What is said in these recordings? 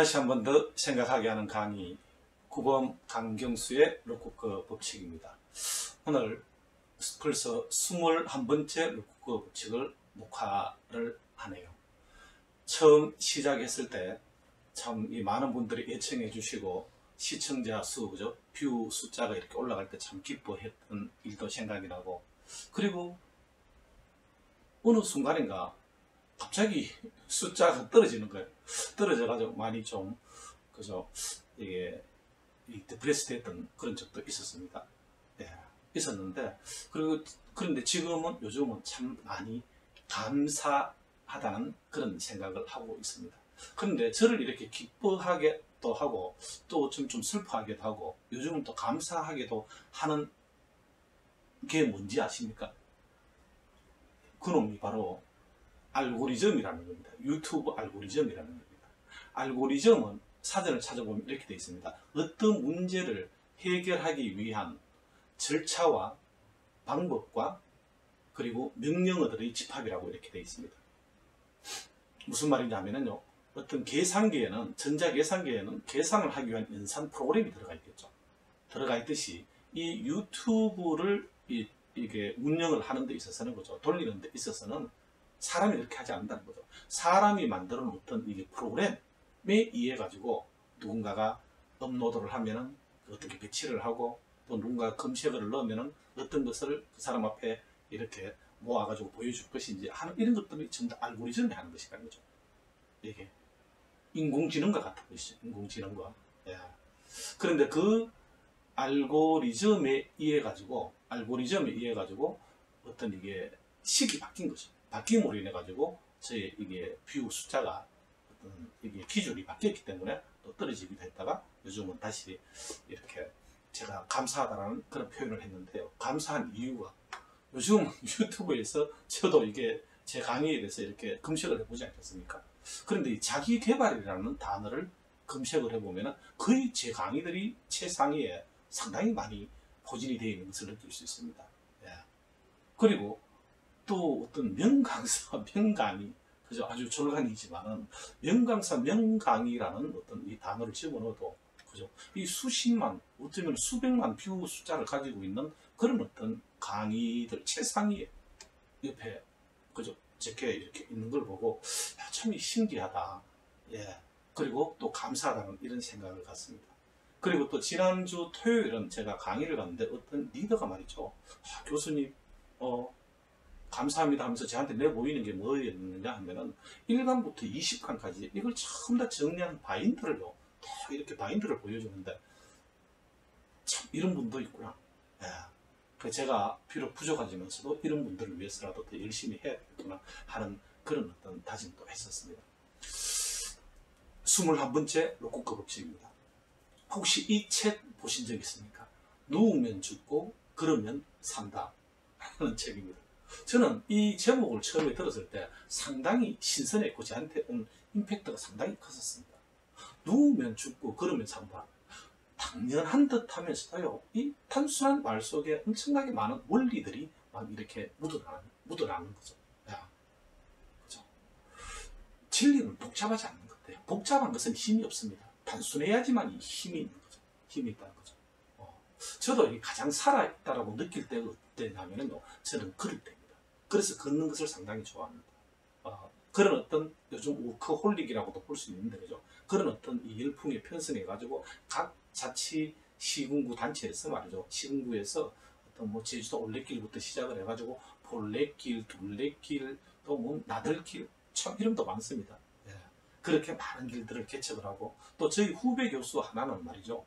다시 한 번 더 생각하게 하는 강의, 구범 강경수의 로쿠커 법칙입니다. 오늘 벌써 21번째 로쿠커 법칙을 녹화를 하네요. 처음 시작했을 때 참 많은 분들이 애청해 주시고 시청자 수, 그죠? 뷰 숫자가 이렇게 올라갈 때 참 기뻐했던 일도 생각이 나고, 그리고 어느 순간인가 갑자기 숫자가 떨어지는 거예요. 떨어져가지고 많이 좀, 그죠? 이게 디프레스 됐던 그런 적도 있었습니다. 네, 있었는데, 그런데 요즘은 참 많이 감사하다는 그런 생각을 하고 있습니다. 그런데 저를 이렇게 기뻐하게도 하고, 또 좀 슬퍼하게도 하고, 요즘은 또 감사하게도 하는 게 뭔지 아십니까? 그놈이 바로 알고리즘이라는 겁니다. 유튜브 알고리즘이라는 겁니다. 알고리즘은 사전을 찾아보면 이렇게 되어 있습니다. 어떤 문제를 해결하기 위한 절차와 방법과 그리고 명령어들의 집합이라고 이렇게 되어 있습니다. 무슨 말이냐면요, 어떤 계산기에는, 전자계산기에는 계산을 하기 위한 연산 프로그램이 들어가 있겠죠. 들어가 있듯이 이 유튜브를 이게 운영을 하는 데 있어서는, 그죠, 돌리는 데 있어서는 사람이 그렇게 하지 않는다는 거죠. 사람이 만들어 놓던 이게 프로그램에 의해 가지고 누군가가 업로드를 하면은 어떻게 배치를 하고, 또 누군가 검색어를 넣으면은 어떤 것을 그 사람 앞에 이렇게 모아가지고 보여줄 것인지 하는 이런 것들이 전부 다 알고리즘이 하는 것이라는 거죠. 이게 인공지능과 같은 것이죠. 인공지능과. 예. 그런데 그 알고리즘에 의해 가지고 어떤 이게 식이 바뀐 거죠. 바뀜으로 인해 가지고 저희 이게 뷰 숫자가 어떤 이게 기준이 바뀌었기 때문에 또 떨어지기도 했다가 요즘은 다시 이렇게 제가 감사하다라는 그런 표현을 했는데요. 감사한 이유가, 요즘 유튜브에서 저도 이게 제 강의에 대해서 이렇게 검색을 해보지 않겠습니까? 그런데 이 자기 개발이라는 단어를 검색을 해보면 거의 제 강의들이 최상위에 상당히 많이 포진이 되어 있는 것을 느낄 수 있습니다. 예. 그리고 또 어떤 명강사, 명강의, 그죠? 아주 졸간이지만은 명강사, 명강의라는 어떤 이 단어를 집어넣어도, 그죠? 이 수십만, 어쩌면 수백만 뷰 숫자를 가지고 있는 그런 어떤 강의들 최상위에 옆에, 그죠? 적혀 이렇게 있는 걸 보고 참 신기하다. 예. 그리고 또 감사하다는 이런 생각을 갖습니다. 그리고 또 지난주 토요일은 제가 강의를 갔는데 어떤 리더가 말이죠. 교수님, 감사합니다 하면서 저한테 내보이는 게 뭐였느냐 하면은 1강부터 20강까지 이걸 전부 다 정리한 바인드를요, 다 이렇게 바인드를 보여주는데, 참 이런 분도 있구나. 예. 제가 비록 부족하지만서도 이런 분들을 위해서라도 더 열심히 해야 되겠구나 하는 그런 어떤 다짐도 했었습니다. 21번째 로쿠커 법칙입니다. 혹시 이 책 보신 적 있습니까? 누우면 죽고 걸으면 산다 하는 책입니다. 저는 이 제목을 처음에 들었을 때 상당히 신선했고 저한테 온 임팩트가 상당히 컸었습니다. 누우면 죽고 걸으면 산다. 당연한 듯 하면서도요, 이 단순한 말 속에 엄청나게 많은 원리들이 막 이렇게 묻어나는 거죠. 야, 그죠? 진리는 복잡하지 않는 것 같아요. 복잡한 것은 힘이 없습니다. 단순해야지만 이 힘이 있는 거죠. 힘이 있다는 거죠. 저도 가장 살아있다라고 느낄 때가 어때냐면요, 저는 걸을 때입니다. 그래서 걷는 것을 상당히 좋아합니다. 그런 어떤 요즘 워커홀릭이라고도 볼 수 있는데, 그죠? 그런 어떤 이 열풍에 편승해가지고 각 자치 시군구 단체에서 말이죠. 시군구에서 어떤 뭐 제주도 올레길부터 시작을 해가지고 볼레길, 둘레길, 또 뭐 나들길, 참 이름도 많습니다. 예. 그렇게 많은 길들을 개척을 하고, 또 저희 후배 교수 하나는 말이죠.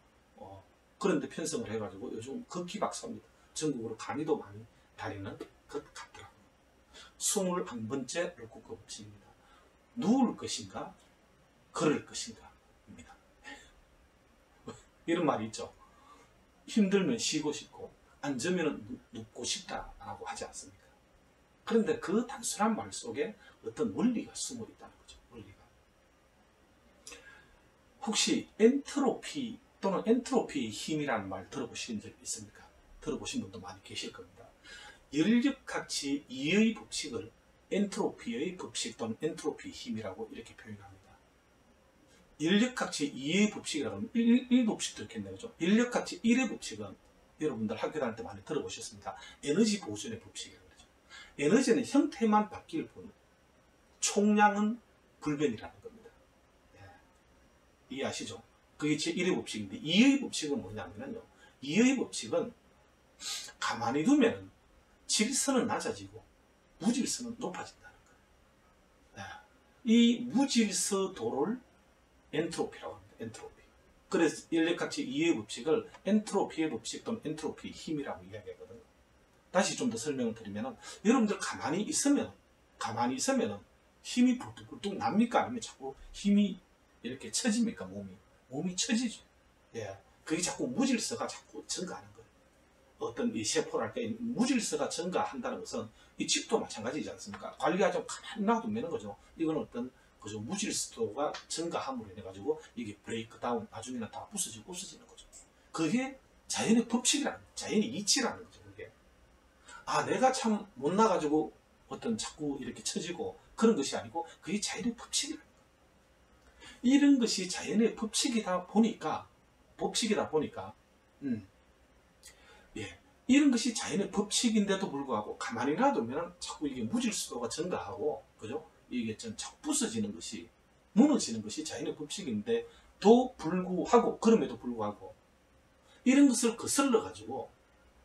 그런데 편성을 해가지고 요즘 걷기 박사입니다. 전국으로 강의도 많이 다니는 것 같더라고요. 21번째 로쿠커 법칙입니다. 누울 것인가, 걸을 것인가 입니다. 이런 말이 있죠. 힘들면 쉬고 싶고 앉으면 눕고 싶다라고 하지 않습니까? 그런데 그 단순한 말 속에 어떤 원리가 숨어 있다는 거죠. 원리가. 혹시 엔트로피 또는 엔트로피의 힘이라는 말 들어보신 적 있습니까? 들어보신 분도 많이 계실 겁니다. 열역학치 2의 법칙을 엔트로피의 법칙 또는 엔트로피의 힘이라고 이렇게 표현합니다. 인력학체 2의 법칙이라고 하면 1법칙도 있겠네요. 그죠? 인력학체 1의 법칙은 여러분들 학교 다닐 때 많이 들어보셨습니다. 에너지 보존의 법칙이라고 그러죠. 에너지는 형태만 바뀔 뿐 총량은 불변이라는 겁니다. 네. 이해하시죠? 그게 제1의 법칙인데 2의 법칙은 뭐냐면요. 2의 법칙은 가만히 두면 질서는 낮아지고 무질서는 높아진다는 거예요. 네. 이 무질서도를 엔트로피라고 합니다. 엔트로피. 그래서 인력학체 2의 법칙을 엔트로피의 법칙 또는 엔트로피의 힘이라고 이야기하거든요. 다시 좀 더 설명을 드리면 여러분들 가만히 있으면 힘이 불뚝불뚝 납니까? 아니면 자꾸 힘이 이렇게 처집니까? 몸이 처지죠. 예. 그게 자꾸 무질서가 자꾸 증가하는 거예요. 어떤 이 세포랄까 무질서가 증가한다는 것은 이 집도 마찬가지지 않습니까? 관리하지 않고 가만히 놔두면 거죠. 이건 어떤 그죠 무질서가 증가함으로 인해 가지고 이게 브레이크 다운 나중에는 다 부서지는 거죠. 그게 자연의 법칙이라는 거예요. 자연의 이치라는 거죠. 그게 내가 참 못나 가지고 어떤 자꾸 이렇게 처지고 그런 것이 아니고 그게 자연의 법칙이라는 거예요. 이런 것이 자연의 법칙이다 보니까 예, 이런 것이 자연의 법칙인데도 불구하고 가만히 놔두면 자꾸 이게 무질서가 증가하고 그죠? 이게 좀 자꾸 부서지는 것이 무너지는 것이 자연의 법칙인데도 불구하고 그럼에도 불구하고 이런 것을 거슬러 가지고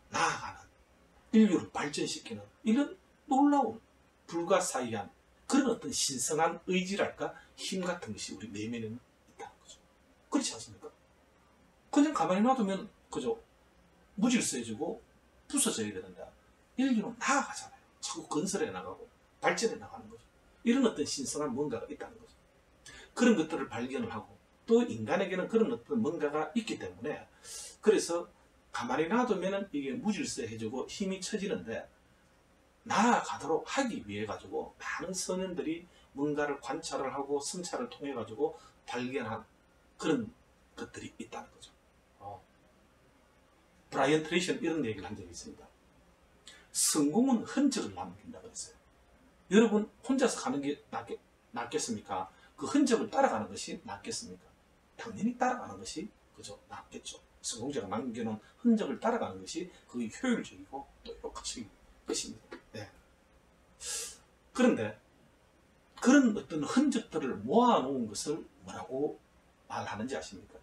나아가는 인류를 발전시키는 이런 놀라운 불가사의한 그런 어떤 신성한 의지랄까 힘 같은 것이 우리 내면에는 있다는 거죠. 그렇지 않습니까? 그냥 가만히 놔두면 그죠? 무질서해지고 부서져야 되는데 인류는 나아가잖아요. 자꾸 건설해 나가고 발전해 나가는 거죠. 이런 어떤 신성한 뭔가가 있다는 거죠. 그런 것들을 발견을 하고 또 인간에게는 그런 어떤 뭔가가 있기 때문에 그래서 가만히 놔두면 이게 무질서해지고 힘이 처지는데 나아가도록 하기 위해 가지고 많은 선현들이 뭔가를 관찰을 하고 성찰을 통해 가지고 발견한 그런 것들이 있다는 거죠. 브라이언 트레이시는 이런 얘기를 한 적이 있습니다. 성공은 흔적을 남긴다고 했어요. 여러분 혼자서 가는 게 낫겠습니까? 그 흔적을 따라가는 것이 낫겠습니까? 당연히 따라가는 것이 그죠 낫겠죠. 성공자가 남겨놓은 흔적을 따라가는 것이 그게 효율적이고 또 효과적인 것입니다. 네. 그런데 그런 어떤 흔적들을 모아놓은 것을 뭐라고 말하는지 아십니까?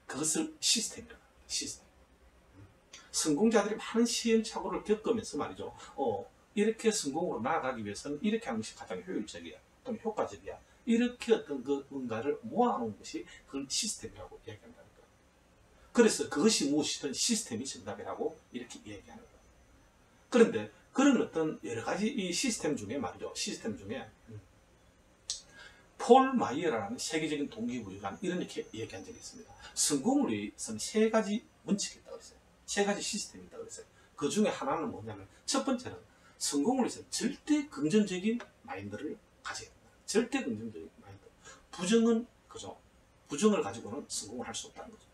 그것을 시스템이라고 합니다. 시스템. 성공자들이 많은 시행착오를 겪으면서 말이죠. 이렇게 성공으로 나아가기 위해서는 이렇게 하는 것이 가장 효율적이야. 또는 효과적이야. 이렇게 어떤 그 뭔가를 모아놓은 것이 그걸 시스템이라고 이야기한다는 거예요. 그래서 그것이 무엇이든 시스템이 정답이라고 이렇게 이야기하는 거예요. 그런데 그런 어떤 여러 가지 이 시스템 중에 말이죠. 시스템 중에 폴 마이어라는 세계적인 동기부여가 이렇게 얘기한 적이 있습니다. 성공을 위해서는 세 가지 원칙이 있다고 했어요. 세 가지 시스템이 있다고 했어요. 그 중에 하나는 뭐냐면 첫 번째는 성공을 위해서 절대 긍정적인 마인드를 가져야 된다. 절대 긍정적인 마인드. 부정은 그죠. 부정을 가지고는 성공을 할 수 없다는 거죠.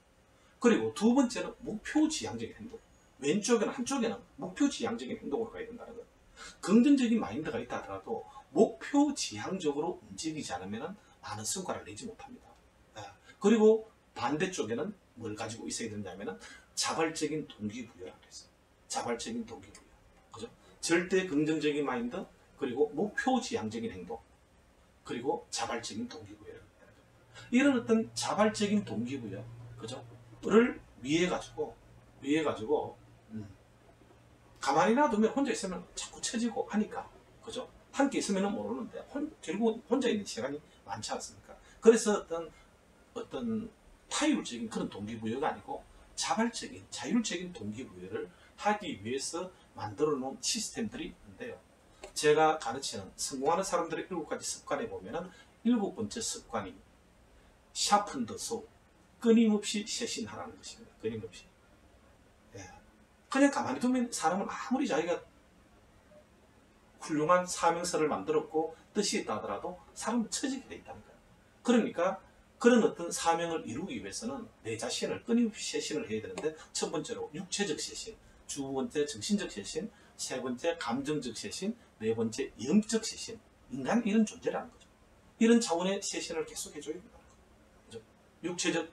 그리고 두 번째는 목표 지향적인 행동. 왼쪽에는 한쪽에는 목표 지향적인 행동으로 가야 된다는 거예요. 긍정적인 마인드가 있다 하더라도 목표 지향적으로 움직이지 않으면 많은 성과를 내지 못합니다. 그리고 반대쪽에는 뭘 가지고 있어야 된다면 자발적인 동기부여라고 했어요. 자발적인 동기부여. 그죠? 절대 긍정적인 마인드, 그리고 목표 지향적인 행동, 그리고 자발적인 동기부여를 이런 어떤 자발적인 동기부여, 그죠? 를 위해 가지고 가만히 놔두면 혼자 있으면 자꾸 처지고 하니까, 그죠? 함께 있으면 모르는데 결국 혼자 있는 시간이 많지 않습니까? 그래서 어떤 타율적인 그런 동기부여가 아니고 자발적인 자율적인 동기부여를 하기 위해서 만들어 놓은 시스템들이 있는데요. 제가 가르치는 성공하는 사람들의 7가지 습관에 보면은 7번째 습관이 샤픈 더 소울, 끊임없이 쇄신하라는 것입니다. 끊임없이. 그냥 가만히 두면 사람은 아무리 자기가 훌륭한 사명서를 만들었고 뜻이 있다 하더라도 사람은 처지게 돼 있다는 거예요. 그러니까 그런 어떤 사명을 이루기 위해서는 내 자신을 끊임없이 쇄신을 해야 되는데, 첫 번째로 육체적 쇄신, 두 번째 정신적 쇄신, 세 번째 감정적 쇄신, 네 번째 영적 쇄신. 인간은 이런 존재라는 거죠. 이런 차원의 쇄신을 계속 해줘야 된다는 거예요. 육체적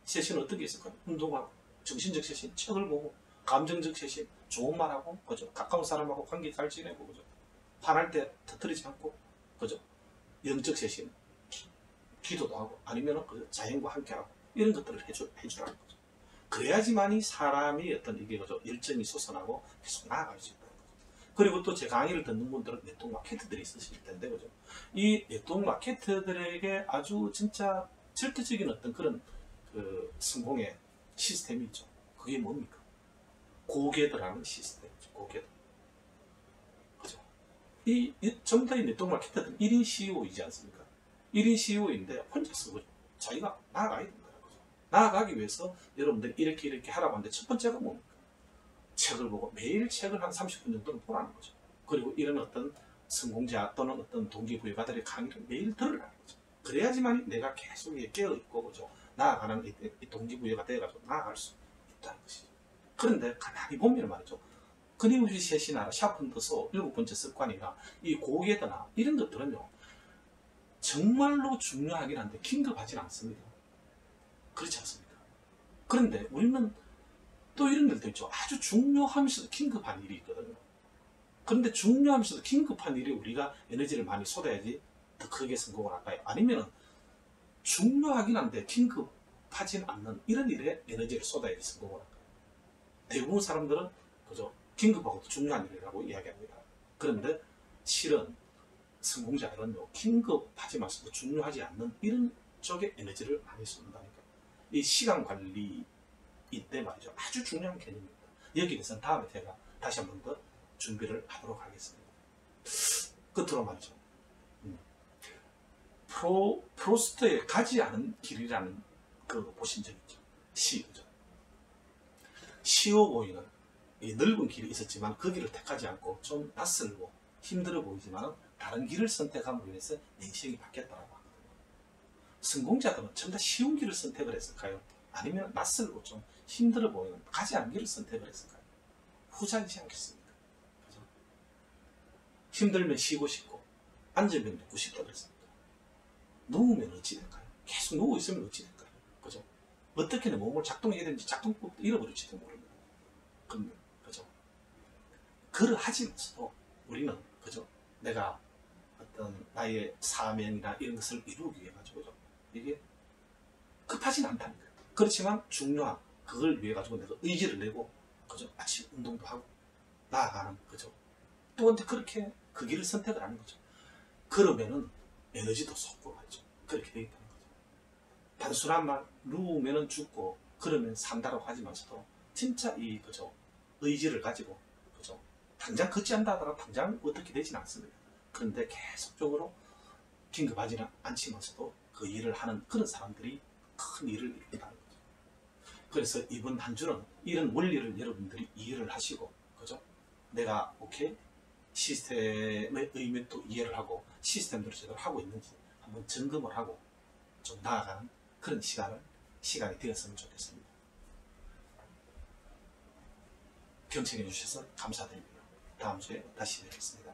쇄신은 어떤 게 있을까요? 운동하고, 정신적 쇄신, 책을 보고, 감정적 쇄신, 좋은 말하고, 그죠? 가까운 사람하고 관계 잘 지내고, 그죠? 화날 때 터뜨리지 않고, 그죠? 영적 쇄신, 기도도 하고, 아니면 그죠? 자연과 함께하고, 이런 것들을 해주라는 거죠. 그래야지만이 사람이 어떤 이게 그죠? 열정이 솟아나고 계속 나아갈 수 있다는 거죠. 그리고 또 제 강의를 듣는 분들은 네트워크 마케터들이 있으실 텐데, 그죠? 이 네트워크 마케터들에게 아주 진짜 절대적인 어떤 그런 그 성공의 시스템이 있죠. 그게 뭡니까? 고객들하는 시스템이죠. 고객들. 그죠? 전부 다 이 네트워크 마케터들은 1인 CEO이지 않습니까? 1인 CEO인데 혼자서 자기가 나아가야 된다는 거죠. 나아가기 위해서 여러분들이 이렇게 하라고 하는데 첫 번째가 뭡니까? 책을 보고 매일 책을 한 30분 정도는 보라는 거죠. 그리고 이런 어떤 성공자 또는 어떤 동기부여가들의 강의를 매일 들으라는 거죠. 그래야지만 내가 계속 깨어있고, 그죠? 나아가는 이 동기부여가 되어가지고 나아갈 수 있다는 것이죠. 그런데 가만히 보면 말이죠. 끊임없이 셋이나 샤픈더소 7번째 습관이나 이 고객이나 이런 것들은요, 정말로 중요하긴 한데 긴급하진 않습니다. 그렇지 않습니까? 그런데 우리는 또 이런 일도 있죠. 아주 중요하면서도 긴급한 일이 있거든요. 그런데 중요하면서도 긴급한 일이 우리가 에너지를 많이 쏟아야지 더 크게 성공을 할까요? 아니면 중요하긴 한데 긴급하진 않는 이런 일에 에너지를 쏟아야지 성공을 할까요? 대부분 사람들은 그죠? 긴급하고도 중요한 일이라고 이야기합니다. 그런데 실은 성공자들은요, 긴급하지만서도 중요하지 않는 이런 쪽에 에너지를 많이 쏟는다니까. 이 시간 관리 이때 말이죠. 아주 중요한 개념입니다. 여기에 대해서는 다음에 제가 다시 한 번 더 준비를 하도록 하겠습니다. 끝으로 말이죠. 프로스트의 가지 않은 길이라는 그 보신 적 있죠. 그죠? 쉬워 보이는 이 넓은 길이 있었지만 그 길을 택하지 않고 좀 낯설고 힘들어 보이지만 다른 길을 선택함으로 인해서 내 인생이 바뀌었다고 하거든요. 성공자들은 전부 다 쉬운 길을 선택을 했을까요? 아니면 낯설고 좀 힘들어 보이는 가지 않은 길을 선택을 했을까요? 후자이지 않겠습니까? 그죠? 힘들면 쉬고 싶고 앉으면 눕고 싶다 그랬습니다. 누우면 어찌 될까요? 계속 누워 있으면 어찌 될까요? 그죠? 어떻게 내 몸을 작동해야 되는지 작동법도 잃어버릴지도 모릅니다. 그죠? 그를 하지면서도 우리는 그죠? 내가 어떤 나의 사명이나 이런 것을 이루기 위해 가지고 이게 급하진 않다는 거예요. 그렇지만 중요한 그걸 위해 가지고 내가 의지를 내고 그죠? 아침 운동도 하고 나아가는 거죠. 또 근데 그렇게 그 길을 선택을 하는 거죠. 그러면은 에너지도 솟고 말이죠. 그렇게 되어 있다는 거죠. 단순한 말 누우면은 죽고 그러면 산다라고 하지만서도 진짜 이 그죠? 의지를 가지고 그죠? 당장 걷지 않다 하더라도 당장 어떻게 되진 않습니다. 그런데 계속적으로 긴급하지는 않지만서도 그 일을 하는 그런 사람들이 큰 일을 이룬다는 거죠. 그래서 이번 한 주는 이런 원리를 여러분들이 이해를 하시고, 그죠? 내가 오케이 시스템의 의미도 이해를 하고 시스템대로 제대로 하고 있는지 한번 점검을 하고 좀 나아가는 그런 시간이 되었으면 좋겠습니다. 경청해 주셔서 감사드립니다. 다음 주에 다시 뵙겠습니다.